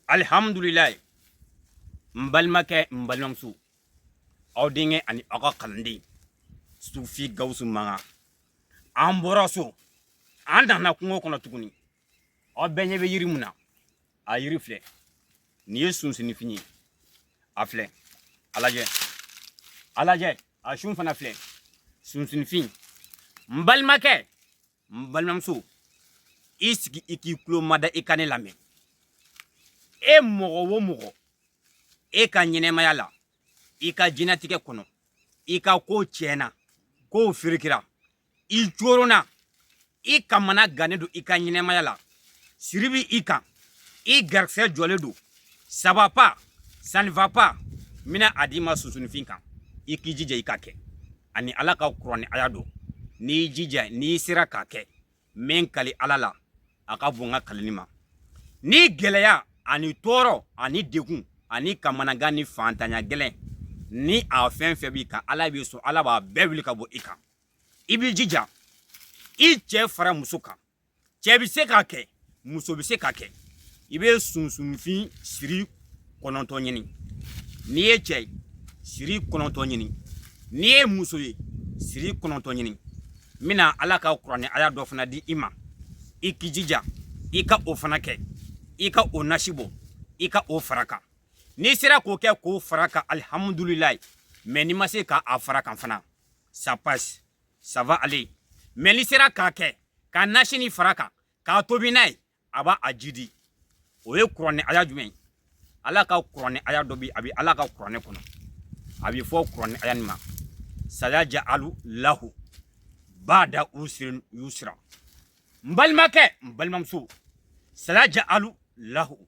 Alhamdulillah mbalmake mbalmamsu awdinge ani aga kalandi sufi gausu manga amboroso anda na kungo kono tuguni o benye be yiri muna a yiri fle ni yesu sini fini afle alaje a shun fana fle sun sini fin mbalmake mbalmamsu isiki iki klo mada ikane lame e mogo wo mogo e ka ɲɛnɛmaya la i ka jinatigɛ kɔnɔ i ka ko tiɲɛna ko firikira i corona i kamana gannen do i ka ɲɛnɛmaya la siribi i kan i garisɛ jɔlen do saba pa sanfa pa mina a di ma sunsunifin kan i k'i jija i ka kɛ ani ala ka kuranɛ aya do n'i jija n'i sera k'a kɛ min kali ala la a ka bon ka kalini ma ni gɛlɛya ani tɔɔrɔ ani degun ani kamanagan ni fantanya gɛlɛn ni a fɛn fɛn b'i kan ala b'i sɔn ala b'a bɛɛ wuli ka bɔ i kan i b'i jija i cɛ fara muso kan cɛ bɛ se k'a kɛ muso bɛ se k'a kɛ i bɛ sunsunfin siri 9 ɲini n'i ye cɛ siri 9 ɲini n'i ye muso ye siri 9 ɲini mina ala ka kuranɛ aya dɔ fana di i ma i k'i jija i ka o fana kɛ i ka o nasibo i ka o faraka ni sera k'o kɛ k'o faraka alhamdulillah mais ni ma se ka a faraka fana ça passe ça va aller mais ni sera k'a kɛ ka nasi ni faraka k'a tobi n'a ye a b'a a jidi o ye kuranɛ aya jumɛn ala ka kuranɛ aya dɔ bi a bi ala ka kuranɛ kɔnɔ a bi fɔ kuranɛ aya nin ma sayaj'alu lahu ba'da usrin yusra mbalmakɛ mbalmamuso sayaj'alu lahu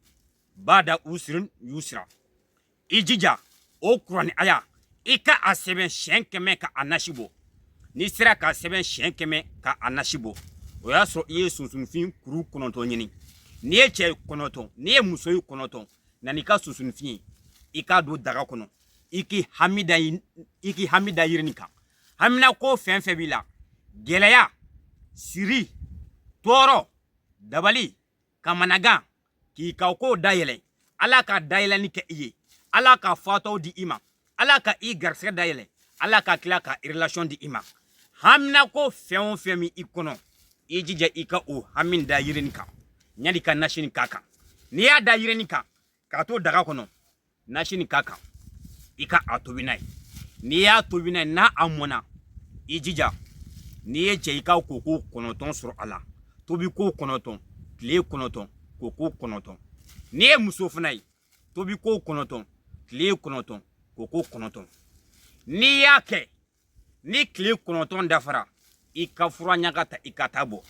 bada usrin yusra ijija o kurani aya ika a sɛbɛn siɲɛ 100 ka a nasibo ni sera ka sɛbɛn siɲɛ 100 ka a nasibo o y'a sɔrɔ i ye sunsunfin kuru 9 ɲini ni ye cɛ 9 ni ye muso ye 9 nani ka sunsunfin i ka don daga kɔnɔ i ki hamida yirini kan hamina ko fɛn fɛn b'i la gɛlɛya siri tɔɔrɔ dabali kamanagan k'i ka ko dayɛlɛ ala ka dayɛlɛni kɛ i ye ala ka fatɔw di i ma ala ka i garisɛgɛ dayɛlɛ ala ka tila ka relation di i ma hamina ko fɛn o fɛn min i kɔnɔ i jija i ka o hamin da yirini kan ɲani ka nasini k'a kan n'i y'a da yirini kan k'a to daga kɔnɔ nasini k'a kan i ka a tobi n'a ye n'i y'a tobi n'a ye n'a a mɔna i jija n'i ye cɛ i ka koko 9 sɔrɔ a la tobi ko 9 tile 9 koko 9 n'i ye muso fana ye tobi ko 9 tile 9 koko 9 n'i y'a kɛ ni tile 9 dafara i ka fura ɲaga ta i ka taa bɔ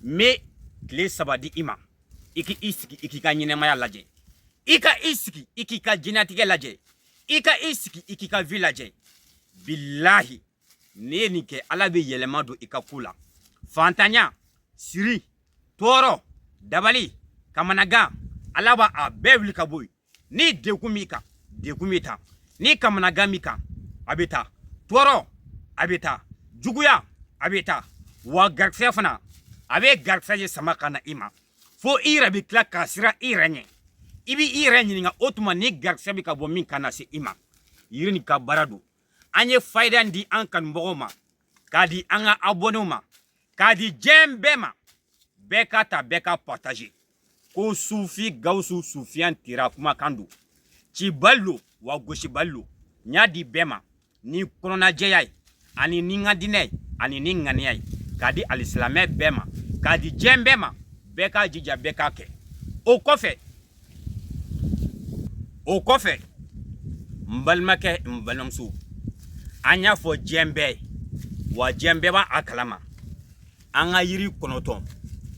me tile 3 di i ma i k'i sigi i k'i ka ɲɛnɛmaya lajɛ i ka i sigi i k'i ka jinatigɛ lajɛ i ka i sigi i k'i ka vie lajɛ billahi ne ye nin kɛ ala bɛ yɛlɛma don i ka ko la fantanya siri tɔɔrɔ dabali kamanagan ala b'a a bɛɛ wuli ka bɔ yen ni degun b'i kan degun bɛ taa ni kamanagan b'i kan a bɛ taa tɔɔrɔ a bɛ taa juguya a bɛ taa wa garisɛgɛ fana a bɛ garisɛgɛ sama ka na i ma fo i yɛrɛ bɛ tila k'a siran i yɛrɛ ɲɛ i bɛ i yɛrɛ ɲininka o tuma ni garisɛgɛ bɛ ka bɔ min ka na se i ma yiri nin ka baara don an ye fayida di an kanubagaw ma k'a di an ka abonnɛw ma k'a di diɲɛ bɛɛ ma bɛɛ ka ta bɛɛ ka partager ko sufi gawusu sufiyan tira kumakan don cibali lo wa gosibali lo n y'a di bɛɛ ma ni kɔnɔnajɛya ye ani ni ŋadinɛ ye ani ni ŋaniya ye k'a di alisilamɛ bɛɛ ma k'a di diɲɛ bɛɛ ma bɛɛ k'a jija bɛɛ k'a kɛ o kɔfɛ n balimakɛ n balimamuso an y'a fɔ diɲɛ bɛɛ ye wa diɲɛ bɛɛ b'a kalama an ka yiri 9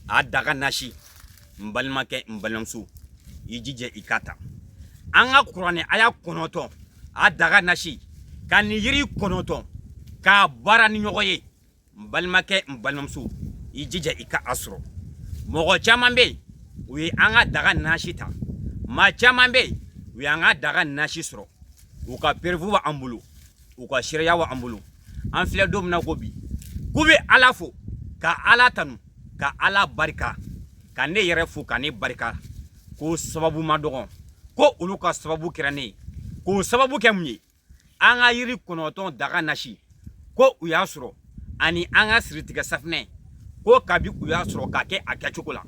a daga nasi n balimakɛ n balimamuso i jija i ka ta an ka kuranɛ aya 9 a daga nasi ka ni yiri 9 k'a baara ni ɲɔgɔn ye n balimakɛ n balimamuso i jija i ka a sɔrɔ mɔgɔ caman bɛ yen u ye an ka daga nasi ta maa caman bɛ yen u ye an ka daga nasi sɔrɔ u ka perewu b'an bolo u ka sariya b'an bolo an filɛ don min na ko bi k'u bɛ ala fo ka ala tanu ka ala barika ka ne yɛrɛ fo ka ne barika ko sababu ma dɔgɔn ko olu ka sababu kɛra ne ye k'o sababu kɛ mun ye an ka yiri kɔnɔntɔn daga nasi ko u y'a sɔrɔ ani an ka siritigɛ safinɛ ko kabi u y'a sɔrɔ k'a kɛ a kɛcogo la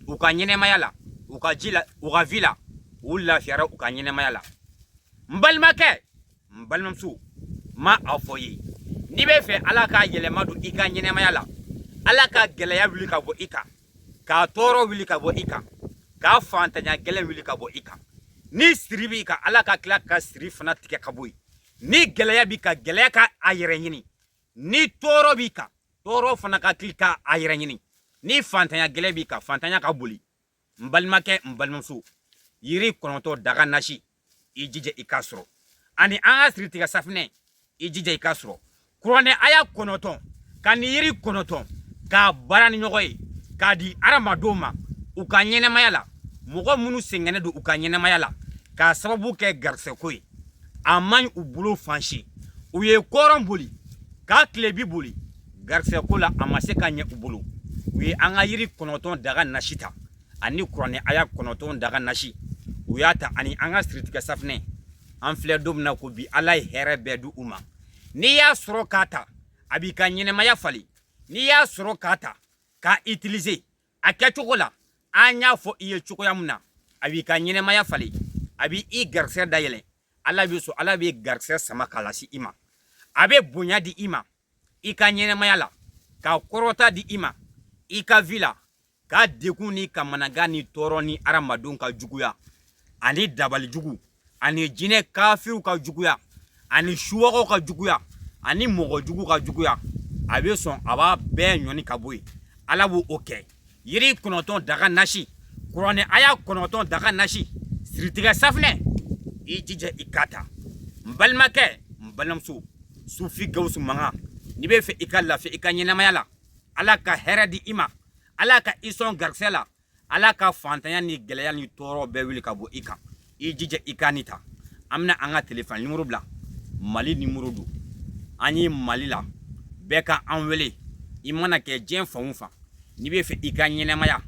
u ka ɲɛnɛmaya la u ka ji la u ka vi la u lafiyara u ka ɲɛnɛmaya la n balimakɛ n balimamuso ma a fɔ ye n'i bɛ fɛ ala ka yɛlɛma don i ka ɲɛnɛmaya la ala ka gɛlɛya wuli ka bɔ i kan k'a tɔɔrɔ wuli ka bɔ i kan k'a fantanya gɛlɛn wuli ka bɔ i kan ni siri b'i kan ala ka tila ka siri fana tigɛ ka bɔ yen ni gɛlɛya b'i kan gɛlɛya ka a yɛrɛ ɲini ni tɔɔrɔ b'i kan tɔɔrɔ fana ka tila ka a yɛrɛ ɲini ni fantanya gɛlɛya b'i kan fantanya ka boli n balimakɛ n balimamuso yiri kɔnɔntɔn daga nasi i jija i k'a sɔrɔ ani an ka siritigɛ safinɛ i jija i k'a sɔrɔ kuranɛ aya kɔnɔntɔn ka ni yiri kɔnɔntɔn k'a baara ni ɲɔgɔn ye k'a di hadamadenw ma u ka ɲɛnɛmaya la mɔgɔ minnu sɛgɛnnen don u ka ɲɛnɛmaya la k'a sababu kɛ garisɛko ye a man ɲi u bolo fan si u ye kɔrɔn boli k'a tilebi boli garisɛko la a ma se ka ɲɛ u bolo u ye an ka yiri kɔnɔntɔn daga nasi ta ani kuranɛ aya kɔnɔntɔn daga nasi u y'a ta ani an ka siritigɛ safinɛ an filɛ don min na ko bi ala ye hɛrɛ bɛɛ di u ma n'i y'a sɔrɔ k'a ta a b'i ka ɲɛnɛmaya falen n'i y'a sɔrɔ k'a ta k'a utiliser a kɛcogo la an y'a fɔ i ye cogoya min na a b'i ka ɲɛnɛmaya falen a b'i i garisɛgɛ dayɛlɛ ala bɛ sɔn ala bɛ garisɛgɛ sama k'a lase i ma a bɛ bonya di i ma i ka ɲɛnɛmaya la ka kɔrɔta di i ma i ka vi la ka degun ni kamanagan ni tɔɔrɔ ni hadamadenw ka juguya ani dabalijugu ani jinɛ kafiriw ka juguya ani suwagaw ka juguya ani mɔgɔjugu ka juguya a bɛ sɔn a b'a bɛɛ ɲɔni ka bɔ yen ala b'o o kɛ yiri kɔnɔntɔn daga nasi kuranɛ aya kɔnɔntɔn daga nasi siritigɛ safinɛ i jija i k'a ta n balimakɛ n balimamuso sufi gawusu mankan n'i bɛ fɛ i ka lafiya i ka ɲɛnɛmaya la ala ka hɛrɛ di i ma ala ka i sɔn garisɛgɛ la ala ka fantanya ni gɛlɛya ni tɔɔrɔ bɛɛ wuli ka bɔ i kan i jija i k'a ni ta an bɛna an ka telefɔni nimoro bila mali nimoro don an ye mali la bɛɛ ka an wele i mana kɛ diɲɛ fan o fan n'i bɛ fɛ i ka ɲɛnɛmaya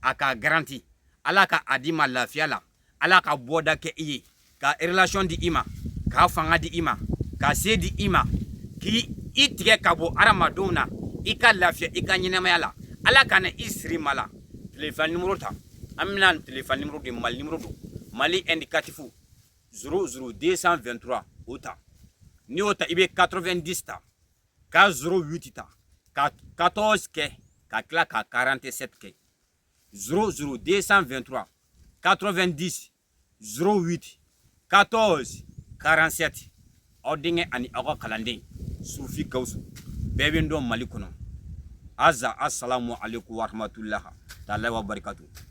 a ka garanti ala ka a di ma lafiya la ala ka bɔda kɛ i ye ka relation di i ma k'a fanga di i ma ka se di i ma k'i tigɛ ka bɔ hadamadenw na i ka lafiya i ka ɲɛnɛmaya la ala kana i siri ma la telefɔni nimoro ta an bɛna telefɔni nimoro de mali nimoro don mali indicatifu 00223 o ta n'i y'o ta i bɛ 90 ta ka 08 ta ka 14 kɛ ka tila ka 47 kɛ 00223 90 08 14 47 aw denkɛ ani aw ka kalanden sufi gawusu bɛɛ bɛ n dɔn mali kɔnɔ aza assalamu alaikum warahmatullahi ta'ala wa barakatuh